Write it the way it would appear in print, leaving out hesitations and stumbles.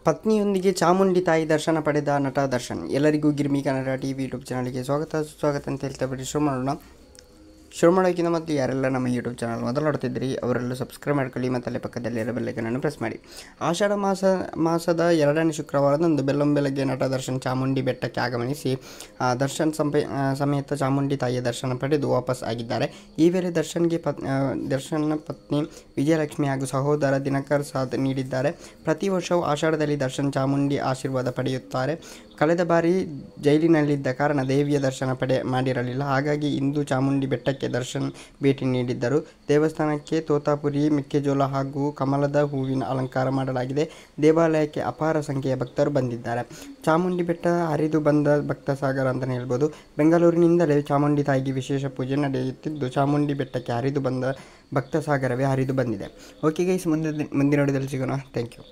ಪತ್ನಿಯೊಂದಿಗೆ ಚಾಮುಂಡಿ ತಾಯಿ ದರ್ಶನ ಪಡೆದ ನಟ ದರ್ಶನ್. ಎಲ್ಲರಿಗೂ ಗಿರ್ಮಿ ಕನ್ನಡ ಟಿವಿ ಯೂಟ್ಯೂಬ್ ಚಾನಲ್ಗೆ ಸ್ವಾಗತ ಅಂತ ಹೇಳ್ತಾ ಬಿಡಿ ಶುರು ಮಾಡೋಕ್ಕಿಂತ ಮತ್ತು ಯಾರೆಲ್ಲ ನಮ್ಮ ಯೂಟ್ಯೂಬ್ ಚಾನಲ್ ಮೊದಲು ನೋಡ್ತಿದ್ರಿ ಅವರೆಲ್ಲ ಸಬ್ಸ್ಕ್ರೈಬ್ ಮಾಡ್ಕೊಳ್ಳಿ ಮತ್ತು ಅಲ್ಲೇ ಪಕ್ಕದಲ್ಲಿರೋ ಬೆಲ್ಲೈಕನನ್ನು ಪ್ರೆಸ್ ಮಾಡಿ. ಆಷಾಢ ಮಾಸದ 2ನೇ ಶುಕ್ರವಾರದಂದು ಬೆಳಗ್ಗೆ ನಟ ದರ್ಶನ್ ಚಾಮುಂಡಿ ಬೆಟ್ಟಕ್ಕೆ ಆಗಮನಿಸಿ ದರ್ಶನ್ ಸಮೇತ ಚಾಮುಂಡಿ ತಾಯಿಯ ದರ್ಶನ ಪಡೆದು ವಾಪಸ್ ಆಗಿದ್ದಾರೆ. ಈ ವೇಳೆ ದರ್ಶನ್ನ ಪತ್ನಿ ವಿಜಯಲಕ್ಷ್ಮಿ ಹಾಗೂ ಸಹೋದರ ದಿನಕರ್ ಸಾಥ್ ನೀಡಿದ್ದಾರೆ. ಪ್ರತಿ ವರ್ಷವೂ ಆಷಾಢದಲ್ಲಿ ದರ್ಶನ್ ಚಾಮುಂಡಿ ಆಶೀರ್ವಾದ ಪಡೆಯುತ್ತಾರೆ. ಕಳೆದ ಬಾರಿ ಜೈಲಿನಲ್ಲಿದ್ದ ಕಾರಣ ದೇವಿಯ ದರ್ಶನ ಮಾಡಿರಲಿಲ್ಲ. ಹಾಗಾಗಿ ಇಂದು ಚಾಮುಂಡಿ ಬೆಟ್ಟಕ್ಕೆ ದರ್ಶನ್ ಭೇಟಿ ನೀಡಿದ್ದರು. ದೇವಸ್ಥಾನಕ್ಕೆ ತೋತಾಪುರಿ, ಮೆಕ್ಕೆಜೋಳ ಹಾಗೂ ಕಮಲದ ಹೂವಿನ ಅಲಂಕಾರ ಮಾಡಲಾಗಿದೆ. ದೇವಾಲಯಕ್ಕೆ ಅಪಾರ ಸಂಖ್ಯೆಯ ಭಕ್ತರು ಬಂದಿದ್ದಾರೆ. ಚಾಮುಂಡಿ ಬೆಟ್ಟ ಹರಿದು ಬಂದ ಭಕ್ತಸಾಗರ ಅಂತಲೇ ಹೇಳ್ಬೋದು. ಬೆಂಗಳೂರಿನಿಂದಲೇ ಚಾಮುಂಡಿ ತಾಯಿಗೆ ವಿಶೇಷ ಪೂಜೆ ನಡೆಯುತ್ತಿದ್ದು ಚಾಮುಂಡಿ ಬೆಟ್ಟಕ್ಕೆ ಹರಿದು ಬಂದ ಭಕ್ತಸಾಗರವೇ ಹರಿದು ಬಂದಿದೆ. ಓಕೆ ಗೈಸ್, ಮುಂದಿನ ವಿಡಿಯೋದಲ್ಲಿ ಸಿಗೋಣ. Thank you.